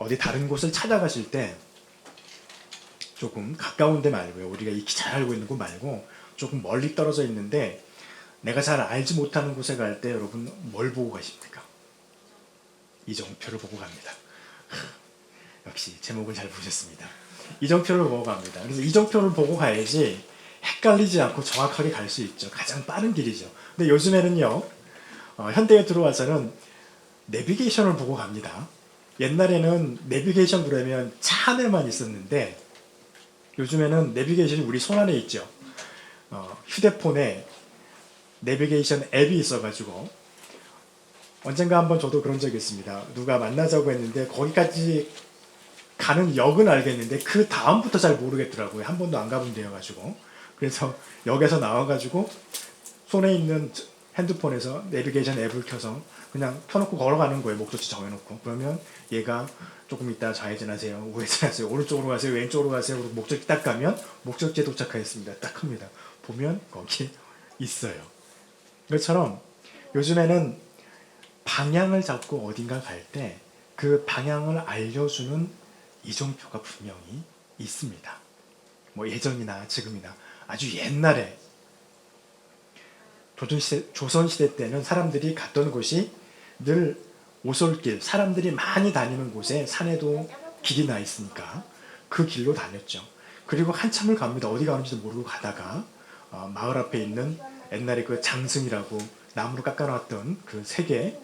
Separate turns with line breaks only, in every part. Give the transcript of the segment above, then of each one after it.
어디 다른 곳을 찾아가실 때 조금 가까운 데 말고요. 우리가 익히 잘 알고 있는 곳 말고 조금 멀리 떨어져 있는데 내가 잘 알지 못하는 곳에 갈 때 여러분 뭘 보고 가십니까? 이정표를 보고 갑니다. 역시 제목을 잘 보셨습니다. 이정표를 보고 갑니다. 그래서 이정표를 보고 가야지 헷갈리지 않고 정확하게 갈 수 있죠. 가장 빠른 길이죠. 근데 요즘에는요, 현대에 들어와서는 내비게이션을 보고 갑니다. 옛날에는 내비게이션 보려면 차 안에만 있었는데 요즘에는 내비게이션이 우리 손 안에 있죠. 휴대폰에 내비게이션 앱이 있어가지고 언젠가 한번 저도 그런 적이 있습니다. 누가 만나자고 했는데 거기까지 가는 역은 알겠는데 그 다음부터 잘 모르겠더라고요. 한 번도 안 가본 데여가지고. 그래서 역에서 나와가지고 손에 있는 핸드폰에서 내비게이션 앱을 켜서 그냥 켜놓고 걸어가는 거예요. 목적지 정해놓고. 그러면 얘가 조금 이따 좌회전하세요, 우회전하세요, 오른쪽으로 가세요, 왼쪽으로 가세요. 그리고 목적지 딱 가면 목적지에 도착하였습니다. 딱 합니다. 보면 거기 있어요. 그것처럼 요즘에는 방향을 잡고 어딘가 갈 때 그 방향을 알려주는 이정표가 분명히 있습니다. 뭐 예전이나 지금이나 아주 옛날에 조선시대 때는 사람들이 갔던 곳이 늘 오솔길, 사람들이 많이 다니는 곳에 산에도 길이 나 있으니까 그 길로 다녔죠. 그리고 한참을 갑니다. 어디 가는지도 모르고 가다가 마을 앞에 있는 옛날에 그 장승이라고 나무로 깎아놨던 그 세계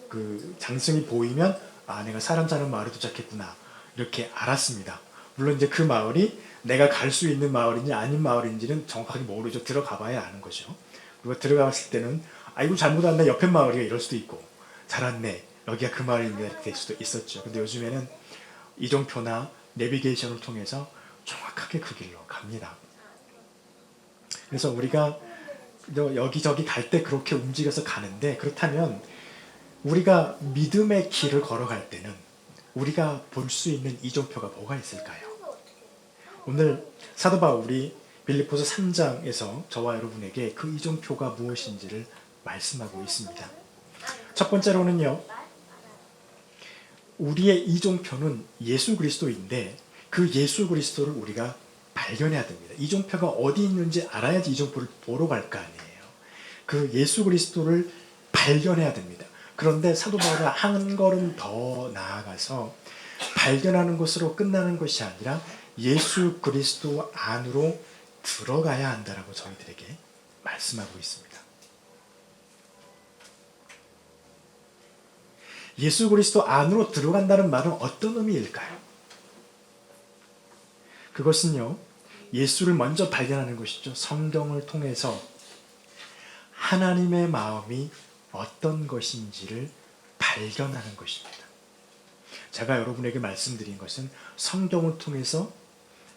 그 장승이 보이면 아, 내가 사람 사는 마을에 도착했구나 이렇게 알았습니다. 물론 이제 그 마을이 내가 갈 수 있는 마을인지 아닌 마을인지는 정확하게 모르죠. 들어가 봐야 아는 거죠. 그리고 들어갔을 때는 아이고 잘못 왔네, 옆에 마을이야 이럴 수도 있고, 잘 왔네 여기가 그 마을인데 이렇게 될 수도 있었죠. 근데 요즘에는 이정표나 내비게이션을 통해서 정확하게 그 길로 갑니다. 그래서 우리가 여기저기 갈 때 그렇게 움직여서 가는데, 그렇다면 우리가 믿음의 길을 걸어갈 때는 우리가 볼 수 있는 이정표가 뭐가 있을까요? 오늘 사도 바울이 빌립보서 3장에서 저와 여러분에게 그 이정표가 무엇인지를 말씀하고 있습니다. 첫 번째로는요, 우리의 이정표는 예수 그리스도인데 그 예수 그리스도를 우리가 발견해야 됩니다. 이정표가 어디 있는지 알아야지 이정표를 보러 갈 거 아니에요. 그 예수 그리스도를 발견해야 됩니다. 그런데 사도 바울은 한 걸음 더 나아가서 발견하는 것으로 끝나는 것이 아니라 예수 그리스도 안으로 들어가야 한다라고 저희들에게 말씀하고 있습니다. 예수 그리스도 안으로 들어간다는 말은 어떤 의미일까요? 그것은요, 예수를 먼저 발견하는 것이죠. 성경을 통해서 하나님의 마음이 어떤 것인지를 발견하는 것입니다. 제가 여러분에게 말씀드린 것은 성경을 통해서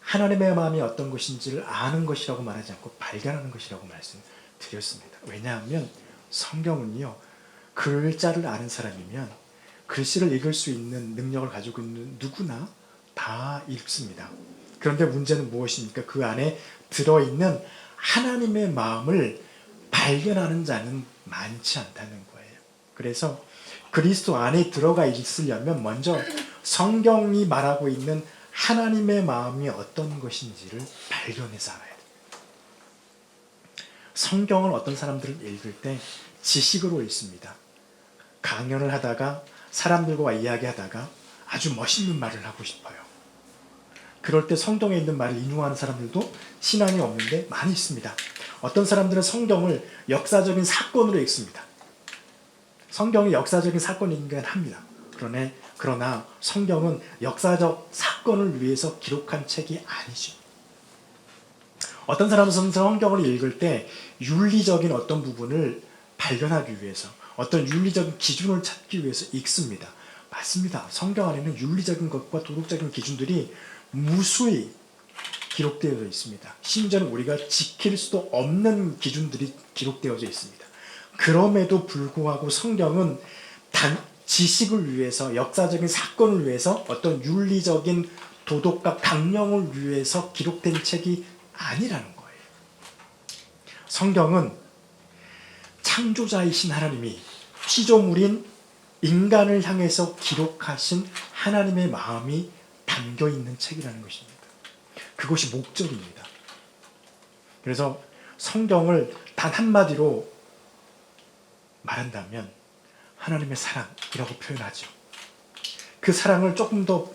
하나님의 마음이 어떤 것인지를 아는 것이라고 말하지 않고 발견하는 것이라고 말씀드렸습니다. 왜냐하면 성경은요, 글자를 아는 사람이면 글씨를 읽을 수 있는 능력을 가지고 있는 누구나 다 읽습니다. 그런데 문제는 무엇입니까? 그 안에 들어있는 하나님의 마음을 발견하는 자는 많지 않다는 거예요. 그래서 그리스도 안에 들어가 있으려면 먼저 성경이 말하고 있는 하나님의 마음이 어떤 것인지를 발견해서 알아야 돼요. 성경을 어떤 사람들은 읽을 때 지식으로 읽습니다. 강연을 하다가 사람들과 이야기하다가 아주 멋있는 말을 하고 싶어요. 그럴 때 성경에 있는 말을 인용하는 사람들도 신앙이 없는데 많이 있습니다. 어떤 사람들은 성경을 역사적인 사건으로 읽습니다. 성경이 역사적인 사건이긴 합니다. 그러나 성경은 역사적 사건을 위해서 기록한 책이 아니죠. 어떤 사람은 성경을 읽을 때 윤리적인 어떤 부분을 발견하기 위해서, 어떤 윤리적인 기준을 찾기 위해서 읽습니다. 맞습니다. 성경 안에는 윤리적인 것과 도덕적인 기준들이 무수히 기록되어 있습니다. 심지어는 우리가 지킬 수도 없는 기준들이 기록되어져 있습니다. 그럼에도 불구하고 성경은 지식을 위해서, 역사적인 사건을 위해서, 어떤 윤리적인 도덕과 강령을 위해서 기록된 책이 아니라는 거예요. 성경은 창조자이신 하나님이 피조물인 인간을 향해서 기록하신 하나님의 마음이 담겨 있는 책이라는 것입니다. 그것이 목적입니다. 그래서 성경을 단 한마디로 말한다면 하나님의 사랑이라고 표현하죠. 그 사랑을 조금 더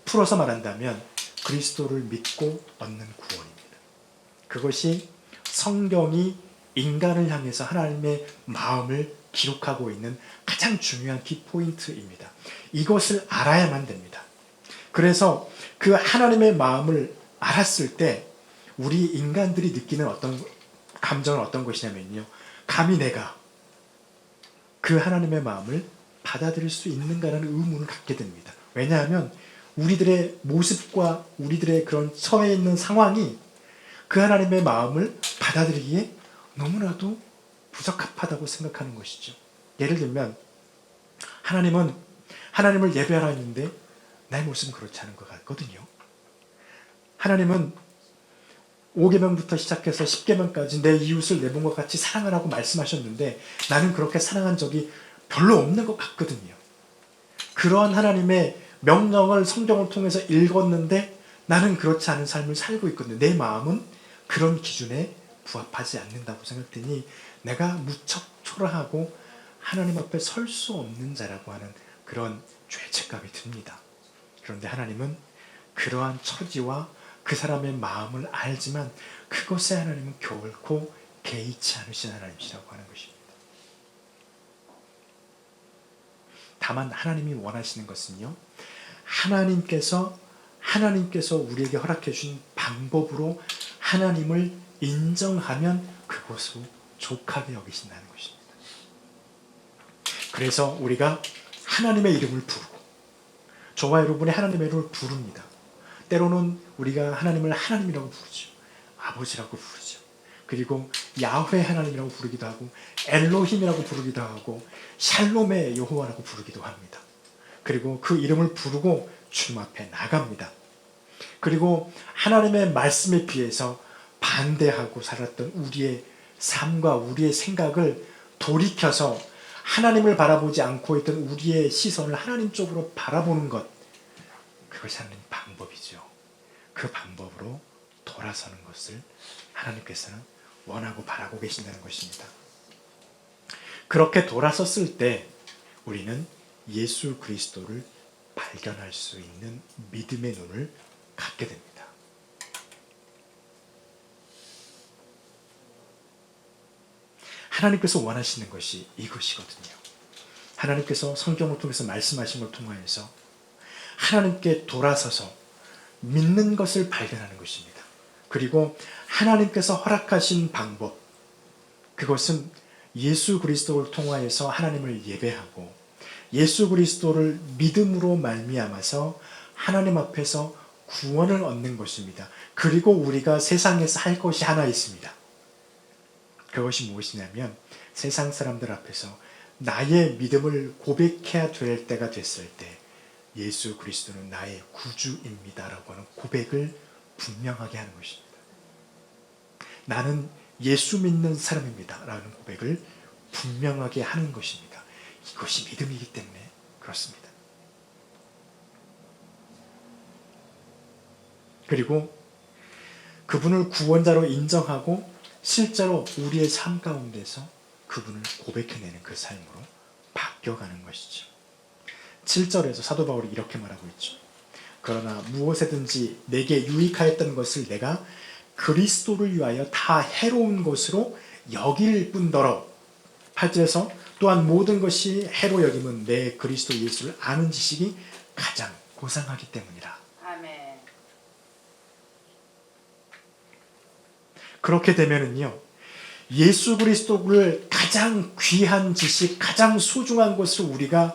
풀어서 말한다면 그리스도를 믿고 얻는 구원입니다. 그것이 성경이 인간을 향해서 하나님의 마음을 기록하고 있는 가장 중요한 키포인트입니다. 이것을 알아야만 됩니다. 그래서 그 하나님의 마음을 알았을 때 우리 인간들이 느끼는 어떤 감정은 어떤 것이냐면요. 감히 내가 그 하나님의 마음을 받아들일 수 있는가라는 의문을 갖게 됩니다. 왜냐하면 우리들의 모습과 우리들의 그런 처해 있는 상황이 그 하나님의 마음을 받아들이기에 너무나도 부적합하다고 생각하는 것이죠. 예를 들면 하나님을 예배하라 했는데 나의 모습은 그렇지 않은 것 같거든요. 하나님은 5계명부터 시작해서 10계명까지 내 이웃을 내 몸과 같이 사랑하라고 말씀하셨는데 나는 그렇게 사랑한 적이 별로 없는 것 같거든요. 그러한 하나님의 명령을 성경을 통해서 읽었는데 나는 그렇지 않은 삶을 살고 있거든요. 내 마음은 그런 기준에 부합하지 않는다고 생각되니 내가 무척 초라하고 하나님 앞에 설 수 없는 자라고 하는 그런 죄책감이 듭니다. 그런데 하나님은 그러한 처지와 그 사람의 마음을 알지만 그것에 하나님은 결코 개의치 않으신 하나님이시라고 하는 것입니다. 다만 하나님이 원하시는 것은요. 하나님께서 우리에게 허락해 주신 방법으로 하나님을 인정하면 그것으로 족하게 여기신다는 것입니다. 그래서 우리가 하나님의 이름을 부르고 저와 여러분이 하나님의 이름을 부릅니다. 때로는 우리가 하나님을 하나님이라고 부르죠. 아버지라고 부르죠. 그리고 야훼 하나님이라고 부르기도 하고 엘로힘이라고 부르기도 하고 샬롬의 여호와라고 부르기도 합니다. 그리고 그 이름을 부르고 주님 앞에 나갑니다. 그리고 하나님의 말씀에 비해서 반대하고 살았던 우리의 삶과 우리의 생각을 돌이켜서 하나님을 바라보지 않고 있던 우리의 시선을 하나님 쪽으로 바라보는 것, 그것이 하나님 방법이죠. 그 방법으로 돌아서는 것을 하나님께서는 원하고 바라고 계신다는 것입니다. 그렇게 돌아섰을 때 우리는 예수 그리스도를 발견할 수 있는 믿음의 눈을 갖게 됩니다. 하나님께서 원하시는 것이 이것이거든요. 하나님께서 성경을 통해서 말씀하신 걸 통하여서 하나님께 돌아서서 믿는 것을 발견하는 것입니다. 그리고 하나님께서 허락하신 방법, 그것은 예수 그리스도를 통하여서 하나님을 예배하고 예수 그리스도를 믿음으로 말미암아서 하나님 앞에서 구원을 얻는 것입니다. 그리고 우리가 세상에서 할 것이 하나 있습니다. 그것이 무엇이냐면 세상 사람들 앞에서 나의 믿음을 고백해야 될 때가 됐을 때 예수 그리스도는 나의 구주입니다라고 하는 고백을 분명하게 하는 것입니다. 나는 예수 믿는 사람입니다 라는 고백을 분명하게 하는 것입니다. 이것이 믿음이기 때문에 그렇습니다. 그리고 그분을 구원자로 인정하고 실제로 우리의 삶 가운데서 그분을 고백해내는 그 삶으로 바뀌어가는 것이죠. 7절에서 사도 바울이 이렇게 말하고 있죠. 그러나 무엇에든지 내게 유익하였던 것을 내가 그리스도를 위하여 다 해로운 것으로 여길 뿐더러 8절에서 또한 모든 것이 해로 여김은 내 그리스도 예수를 아는 지식이 가장 고상하기 때문이라.
아멘.
그렇게 되면은요, 예수 그리스도를 가장 귀한 지식, 가장 소중한 것을 우리가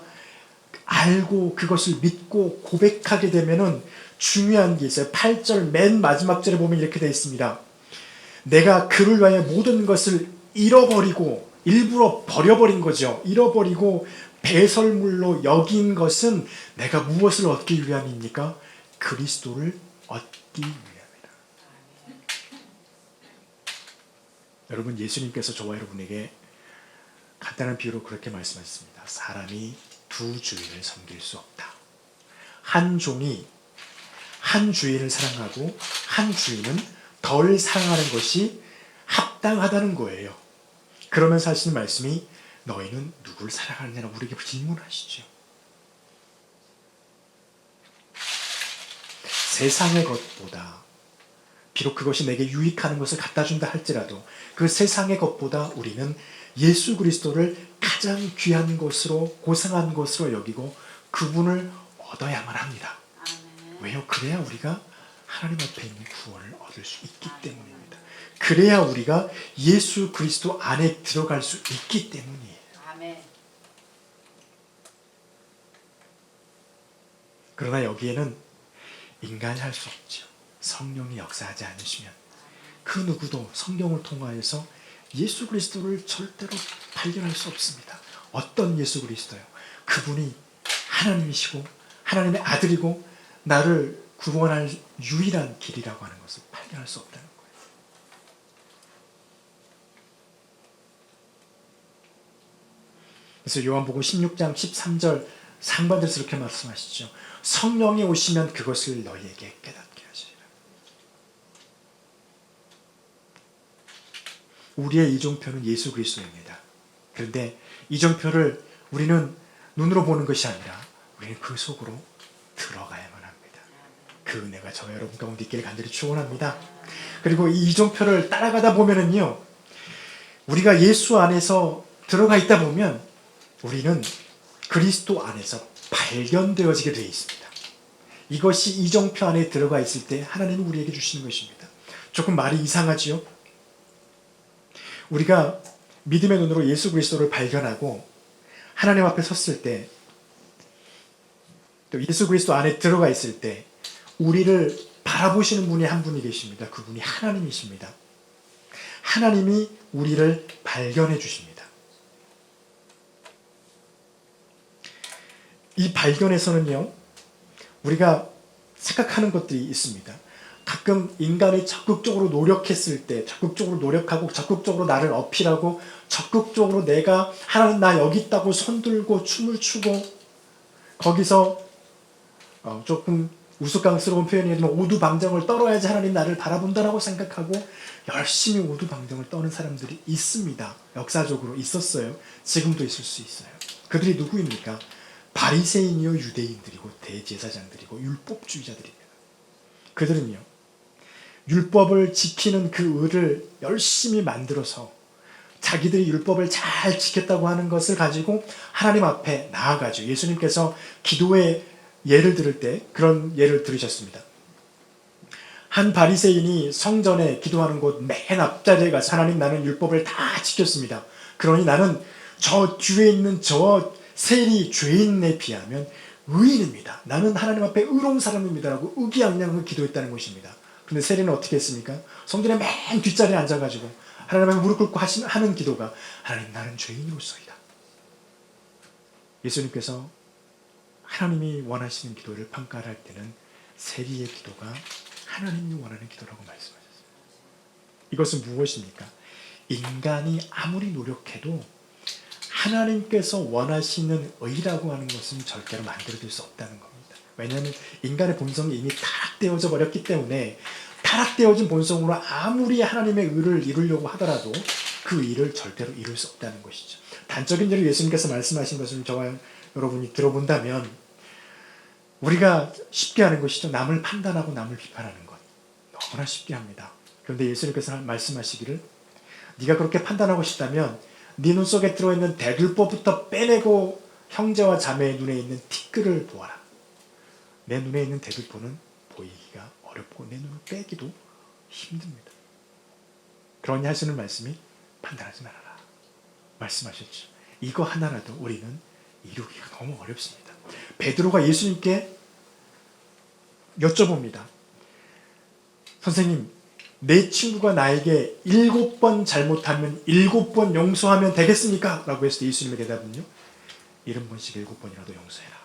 알고 그것을 믿고 고백하게 되면은 중요한 게 있어요. 8절 맨 마지막 절에 보면 이렇게 되어 있습니다. 내가 그를 위하여 모든 것을 잃어버리고 일부러 버려버린 거죠. 잃어버리고 배설물로 여긴 것은 내가 무엇을 얻기 위함입니까? 그리스도를 얻기 위함이다. 여러분, 예수님께서 저와 여러분에게 간단한 비유로 그렇게 말씀하셨습니다. 사람이 두 주인을 섬길 수 없다. 한 종이 한 주인을 사랑하고 한 주인은 덜 사랑하는 것이 합당하다는 거예요. 그러면서 하시는 말씀이 너희는 누구를 사랑하느냐고 우리에게 질문하시죠. 세상의 것보다 비록 그것이 내게 유익하는 것을 갖다 준다 할지라도 그 세상의 것보다 우리는 예수 그리스도를 가장 귀한 것으로 고상한 것으로 여기고 그분을 얻어야만 합니다. 왜요? 그래야 우리가 하나님 앞에 있는 구원을 얻을 수 있기 때문입니다. 그래야 우리가 예수 그리스도 안에 들어갈 수 있기 때문이에요. 그러나 여기에는 인간이 할 수 없죠. 성령이 역사하지 않으시면 그 누구도 성경을 통하여서 예수 그리스도를 절대로 발견할 수 없습니다. 어떤 예수 그리스도요? 그분이 하나님이시고 하나님의 아들이고 나를 구원할 유일한 길이라고 하는 것을 발견할 수 없다는 거예요. 그래서 요한복음 16장 13절 상반절에서 이렇게 말씀하시죠. 성령이 오시면 그것을 너희에게 깨닫게 하시리라. 우리의 이종표는 예수 그리스도입니다. 그런데 이종표를 우리는 눈으로 보는 것이 아니라 우리는 그 속으로 들어가야만 합니다. 그 은혜가 저와 여러분 가운데 있기를 간절히 축원합니다. 그리고 이 이종표를 따라가다 보면은요, 우리가 예수 안에서 들어가 있다 보면 우리는 그리스도 안에서 발견되어지게 되어 있습니다. 이것이 이정표 안에 들어가 있을 때 하나님은 우리에게 주시는 것입니다. 조금 말이 이상하지요? 우리가 믿음의 눈으로 예수 그리스도를 발견하고 하나님 앞에 섰을 때, 또 예수 그리스도 안에 들어가 있을 때 우리를 바라보시는 분이 한 분이 계십니다. 그분이 하나님이십니다. 하나님이 우리를 발견해 주십니다. 이 발견에서는요, 우리가 생각하는 것들이 있습니다. 가끔 인간이 적극적으로 노력했을 때, 적극적으로 노력하고 적극적으로 나를 어필하고 적극적으로 내가 하나님 나 여기 있다고 손들고 춤을 추고 거기서 조금 우스꽝스러운 표현이지만 오두방정을 떨어야지 하나님 나를 바라본다라고 생각하고 열심히 오두방정을 떠는 사람들이 있습니다. 역사적으로 있었어요. 지금도 있을 수 있어요. 그들이 누구입니까? 바리새인이요 유대인들이고 대제사장들이고 율법주의자들입니다. 그들은요, 율법을 지키는 그 의를 열심히 만들어서 자기들이 율법을 잘 지켰다고 하는 것을 가지고 하나님 앞에 나아가죠. 예수님께서 기도의 예를 들을 때 그런 예를 들으셨습니다. 한 바리새인이 성전에 기도하는 곳 맨 앞자리에 가서 하나님 나는 율법을 다 지켰습니다. 그러니 나는 저 뒤에 있는 저 세리 죄인에 비하면 의인입니다. 나는 하나님 앞에 의로운 사람입니다라고 의기양양하게 기도했다는 것입니다. 근데 세리는 어떻게 했습니까? 성전의 맨 뒷자리에 앉아가지고 하나님 앞에 무릎 꿇고 하는 기도가 하나님 나는 죄인으로서이다. 예수님께서 하나님이 원하시는 기도를 평가할 때는 세리의 기도가 하나님이 원하는 기도라고 말씀하셨습니다. 이것은 무엇입니까? 인간이 아무리 노력해도 하나님께서 원하시는 의라고 하는 것은 절대로 만들어질 수 없다는 겁니다. 왜냐하면 인간의 본성이 이미 타락되어져 버렸기 때문에 타락되어진 본성으로 아무리 하나님의 의를 이루려고 하더라도 그 의를 절대로 이룰 수 없다는 것이죠. 단적인 예로 예수님께서 말씀하신 것을 저와 여러분이 들어본다면 우리가 쉽게 하는 것이죠. 남을 판단하고 남을 비판하는 것. 너무나 쉽게 합니다. 그런데 예수님께서 말씀하시기를 네가 그렇게 판단하고 싶다면 네 눈 속에 들어있는 대들보부터 빼내고 형제와 자매의 눈에 있는 티끌을 보아라. 내 눈에 있는 대들보는 보이기가 어렵고 내 눈을 빼기도 힘듭니다. 그러니 하시는 말씀이 판단하지 말아라 말씀하셨죠. 이거 하나라도 우리는 이루기가 너무 어렵습니다. 베드로가 예수님께 여쭤봅니다. 선생님, 내 친구가 나에게 7번 잘못하면 7번 용서하면 되겠습니까? 라고 했을 때 예수님의 대답은요, 70번씩 7번이라도 용서해라.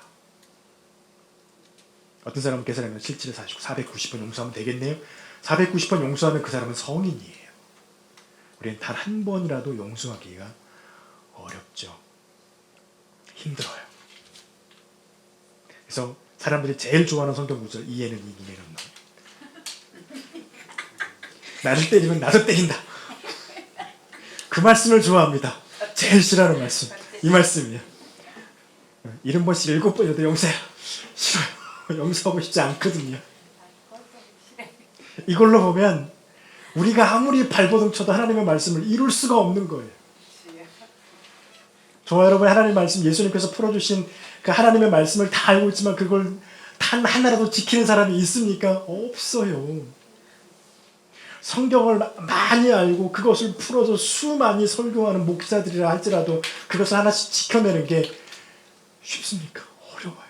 어떤 사람은 계산하면 77을 49, 490번 용서하면 되겠네요. 490번 용서하면 그 사람은 성인이에요. 우리는 단 한 번이라도 용서하기가 어렵죠. 힘들어요. 그래서 사람들이 제일 좋아하는 성경 구절, 이에는 이기면 없나. 나를 때리면 나도 때린다. 그 말씀을 좋아합니다. 제일 싫어하는 말씀, 이 말씀이에요. 70번씩 7번이라도 용서해요. 싫어요. 용서하고 싶지 않거든요. 이걸로 보면 우리가 아무리 발버둥 쳐도 하나님의 말씀을 이룰 수가 없는 거예요. 저와 여러분, 하나님의 말씀, 예수님께서 풀어주신 그 하나님의 말씀을 다 알고 있지만 그걸 단 하나라도 지키는 사람이 있습니까? 없어요. 성경을 많이 알고 그것을 풀어서 수많이 설교하는 목사들이라 할지라도 그것을 하나씩 지켜내는 게 쉽습니까? 어려워요.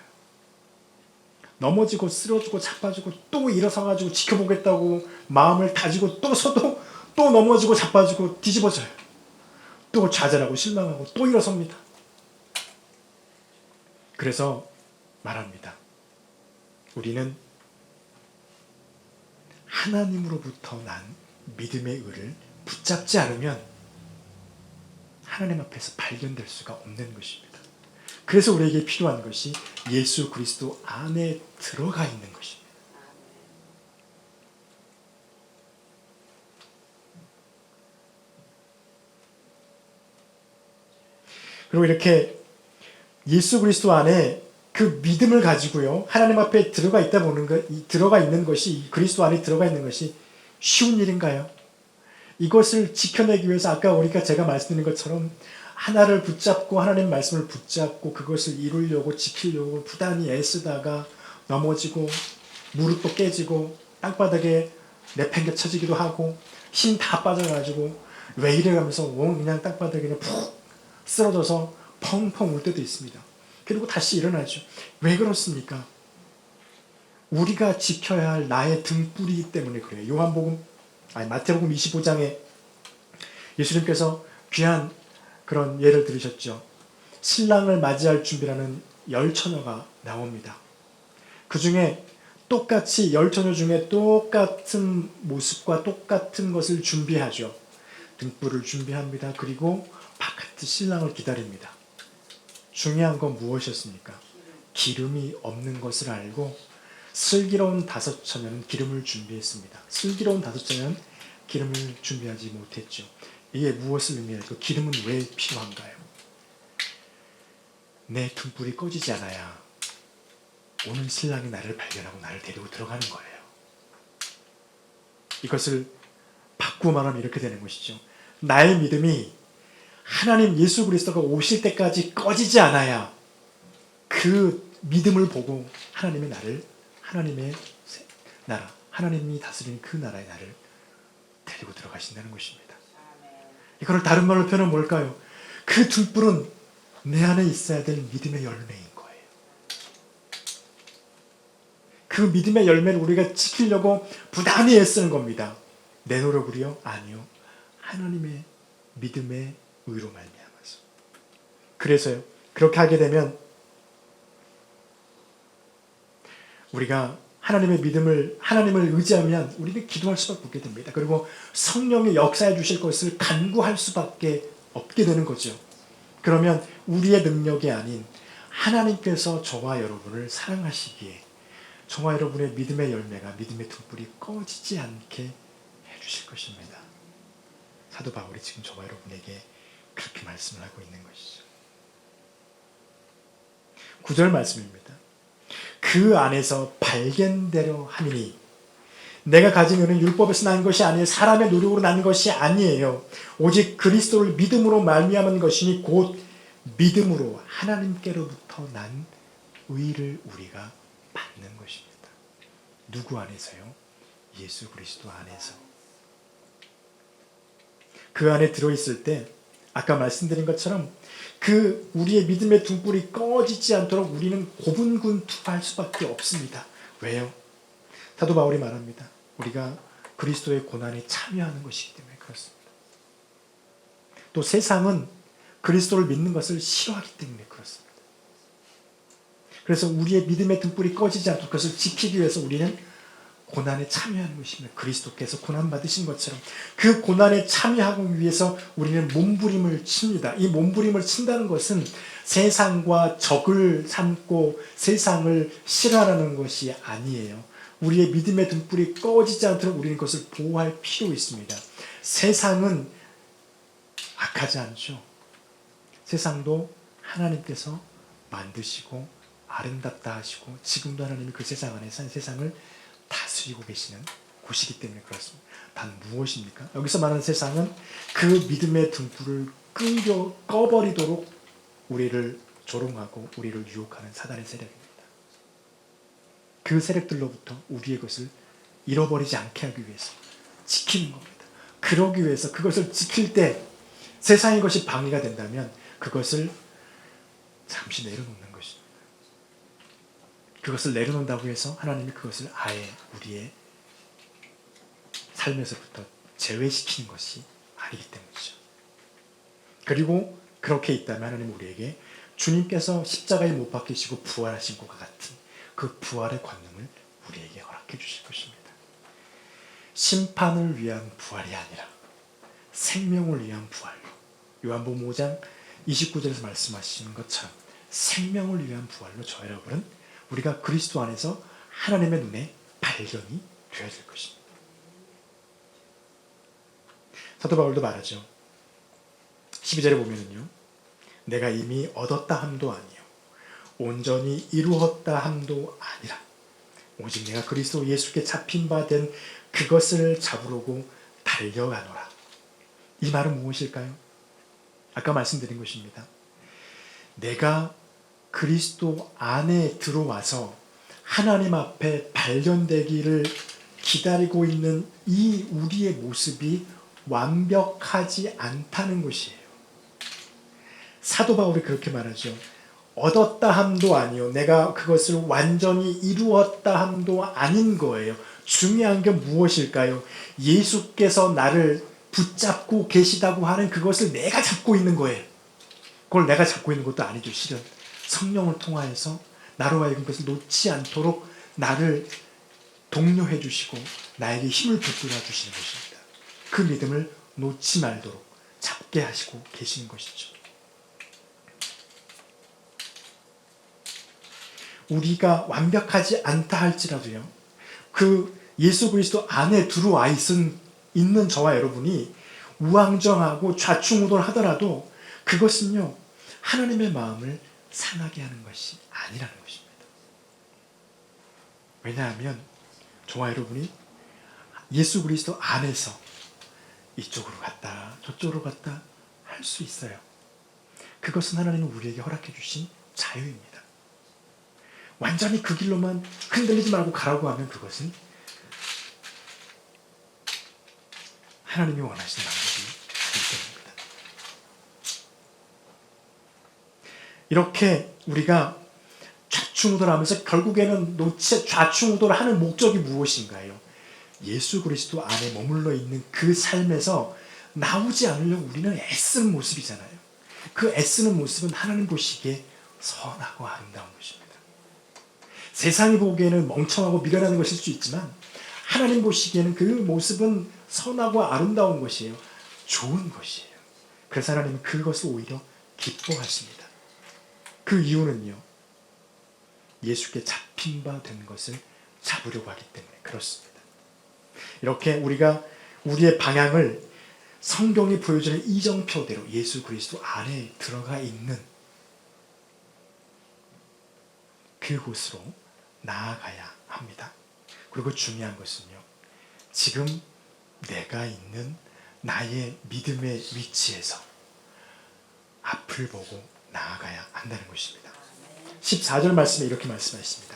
넘어지고 쓰러지고 자빠지고 또 일어서가지고 지켜보겠다고 마음을 다지고 또 서도 또 넘어지고 자빠지고 뒤집어져요. 또 좌절하고 실망하고 또 일어섭니다. 그래서 말합니다. 우리는 하나님으로부터 난 믿음의 의를 붙잡지 않으면 하나님 앞에서 발견될 수가 없는 것입니다. 그래서 우리에게 필요한 것이 예수 그리스도 안에 들어가 있는 것입니다. 그리고 이렇게 예수 그리스도 안에 그 믿음을 가지고요, 하나님 앞에 들어가 있는 것이, 그리스도 안에 들어가 있는 것이 쉬운 일인가요? 이것을 지켜내기 위해서 아까 제가 말씀드린 것처럼 하나를 붙잡고 하나님 말씀을 붙잡고 그것을 이루려고 지키려고 부단히 애쓰다가 넘어지고 무릎도 깨지고 땅바닥에 내팽겨 쳐지기도 하고 힘 다 빠져가지고 왜 이래 가면서 그냥 땅바닥에 그냥 푹 쓰러져서 펑펑 울 때도 있습니다. 그리고 다시 일어나죠. 왜 그렇습니까? 우리가 지켜야 할 나의 등불이기 때문에 그래요. 마태복음 25장에 예수님께서 귀한 그런 예를 들으셨죠. 신랑을 맞이할 준비라는 10처녀가 나옵니다. 그 중에 똑같이 10처녀 중에 똑같은 모습과 똑같은 것을 준비하죠. 등불을 준비합니다. 그리고 바깥에 신랑을 기다립니다. 중요한 건 무엇이었습니까? 기름이 없는 것을 알고 슬기로운 5처녀는 기름을 준비했습니다. 슬기로운 5처녀는 기름을 준비하지 못했죠. 이게 무엇을 의미할까요? 기름은 왜 필요한가요? 내 등불이 꺼지지 않아야 오는 신랑이 나를 발견하고 나를 데리고 들어가는 거예요. 이것을 바꾸어 말하면 이렇게 되는 것이죠. 나의 믿음이 하나님 예수 그리스도가 오실 때까지 꺼지지 않아야 그 믿음을 보고 하나님의 나라, 하나님이 다스리는 그 나라에 나를 데리고 들어가신다는 것입니다. 이걸 다른 말로 표현하면 뭘까요? 그 등불은 내 안에 있어야 될 믿음의 열매인 거예요. 그 믿음의 열매를 우리가 지키려고 부단히 애쓰는 겁니다. 내 노력으로요? 아니요. 하나님의 믿음의 의로 말미암아서. 그래서요, 그렇게 하게 되면 우리가 하나님을 의지하면 우리는 기도할 수밖에 없게 됩니다. 그리고 성령이 역사해 주실 것을 간구할 수밖에 없게 되는 거죠. 그러면 우리의 능력이 아닌 하나님께서 저와 여러분을 사랑하시기에 저와 여러분의 믿음의 열매가, 믿음의 등불이 꺼지지 않게 해 주실 것입니다. 사도 바울이 지금 저와 여러분에게 그렇게 말씀을 하고 있는 것이죠. 9절 말씀입니다. 그 안에서 발견되려 함이니 내가 가진 의는 율법에서 난 것이 아니에요. 사람의 노력으로 난 것이 아니에요. 오직 그리스도를 믿음으로 말미암은 것이니 곧 믿음으로 하나님께로부터 난 의를 우리가 받는 것입니다. 누구 안에서요? 예수 그리스도 안에서. 그 안에 들어있을 때 아까 말씀드린 것처럼 그 우리의 믿음의 등불이 꺼지지 않도록 우리는 고분군투할 수밖에 없습니다. 왜요? 사도 바울이 말합니다. 우리가 그리스도의 고난에 참여하는 것이기 때문에 그렇습니다. 또 세상은 그리스도를 믿는 것을 싫어하기 때문에 그렇습니다. 그래서 우리의 믿음의 등불이 꺼지지 않도록 그것을 지키기 위해서 우리는 고난에 참여하는 것입니다. 그리스도께서 고난 받으신 것처럼 그 고난에 참여하기 위해서 우리는 몸부림을 칩니다. 이 몸부림을 친다는 것은 세상과 적을 삼고 세상을 싫어하는 것이 아니에요. 우리의 믿음의 등불이 꺼지지 않도록 우리는 그것을 보호할 필요 있습니다. 세상은 악하지 않죠. 세상도 하나님께서 만드시고 아름답다 하시고 지금도 하나님이 그 세상 안에서 세상을 다스리고 계시는 곳이기 때문에 그렇습니다. 단 무엇입니까? 여기서 말하는 세상은 그 믿음의 등불을 꺼버리도록 우리를 조롱하고 우리를 유혹하는 사단의 세력입니다. 그 세력들로부터 우리의 것을 잃어버리지 않게 하기 위해서 지키는 겁니다. 그러기 위해서 그것을 지킬 때 세상의 것이 방해가 된다면 그것을 잠시 내려놓는 것입니다. 그것을 내려놓는다고 해서 하나님이 그것을 아예 우리의 삶에서부터 제외시키는 것이 아니기 때문이죠. 그리고 그렇게 있다면 하나님 우리에게 주님께서 십자가에 못 박히시고 부활하신 것과 같은 그 부활의 권능을 우리에게 허락해 주실 것입니다. 심판을 위한 부활이 아니라 생명을 위한 부활로 요한복음 5장 29절에서 말씀하시는 것처럼 생명을 위한 부활로 저 여러분은 우리가 그리스도 안에서 하나님의 눈에 발견이 되어야 될 것입니다. 사도 바울도 말하죠. 12절에 보면은요. 내가 이미 얻었다 함도 아니요 온전히 이루었다 함도 아니라 오직 내가 그리스도 예수께 잡힌 바 된 그것을 잡으려고 달려가노라. 이 말은 무엇일까요? 아까 말씀드린 것입니다. 내가 그리스도 안에 들어와서 하나님 앞에 발견되기를 기다리고 있는 이 우리의 모습이 완벽하지 않다는 것이에요. 사도 바울이 그렇게 말하죠. 얻었다 함도 아니요. 내가 그것을 완전히 이루었다 함도 아닌 거예요. 중요한 게 무엇일까요? 예수께서 나를 붙잡고 계시다고 하는 그것을 내가 잡고 있는 거예요. 그걸 내가 잡고 있는 것도 아니죠. 실은 성령을 통하여서 나로 하여금 그것을 놓지 않도록 나를 독려해 주시고 나에게 힘을 붙들어 주시는 것입니다. 그 믿음을 놓지 말도록 잡게 하시고 계시는 것이죠. 우리가 완벽하지 않다 할지라도요. 그 예수 그리스도 안에 들어와 있는 저와 여러분이 우왕좌왕하고 좌충우돌하더라도 그것은요. 하나님의 마음을 상하게 하는 것이 아니라는 것입니다. 왜냐하면 저와 여러분이 예수 그리스도 안에서 이쪽으로 갔다 저쪽으로 갔다 할 수 있어요. 그것은 하나님이 우리에게 허락해 주신 자유입니다. 완전히 그 길로만 흔들리지 말고 가라고 하면 그것은 하나님이 원하시는 방법이 아니기 때문입니다. 이렇게 우리가 좌충우돌하면서 결국에는 좌충우돌하는 목적이 무엇인가요? 예수 그리스도 안에 머물러 있는 그 삶에서 나오지 않으려고 우리는 애쓰는 모습이잖아요. 그 애쓰는 모습은 하나님 보시기에 선하고 아름다운 것입니다. 세상이 보기에는 멍청하고 미련한 것일 수 있지만 하나님 보시기에는 그 모습은 선하고 아름다운 것이에요. 좋은 것이에요. 그래서 하나님은 그것을 오히려 기뻐하십니다. 그 이유는요. 예수께 잡힌 바 된 것을 잡으려고 하기 때문에 그렇습니다. 이렇게 우리가 우리의 방향을 성경이 보여주는 이정표대로 예수 그리스도 안에 들어가 있는 그곳으로 나아가야 합니다. 그리고 중요한 것은요. 지금 내가 있는 나의 믿음의 위치에서 앞을 보고 나아가야 한다는 것입니다. 14절 말씀에 이렇게 말씀하십니다.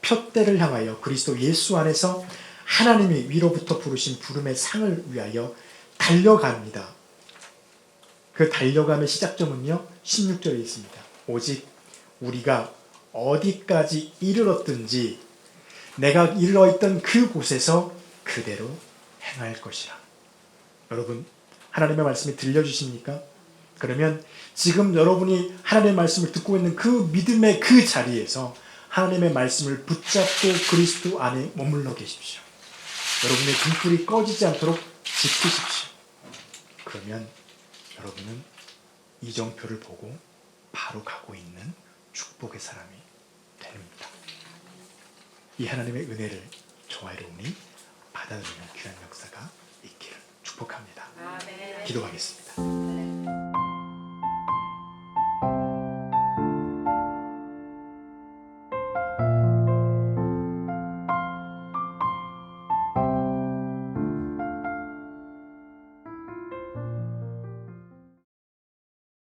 표대를 향하여 그리스도 예수 안에서 하나님이 위로부터 부르신 부름의 상을 위하여 달려갑니다. 그 달려감의 시작점은요. 16절에 있습니다. 오직 우리가 어디까지 이르렀든지 내가 이르러 있던 그곳에서 그대로 행할 것이라. 여러분 하나님의 말씀이 들려주십니까? 그러면 지금 여러분이 하나님의 말씀을 듣고 있는 그 믿음의 그 자리에서 하나님의 말씀을 붙잡고 그리스도 안에 머물러 계십시오. 여러분의 등불이 꺼지지 않도록 지키십시오. 그러면 여러분은 이정표를 보고 바로 가고 있는 축복의 사람이 됩니다. 이 하나님의 은혜를 저와 여러분이 받아들이는 귀한 역사가 있기를 축복합니다. 기도하겠습니다.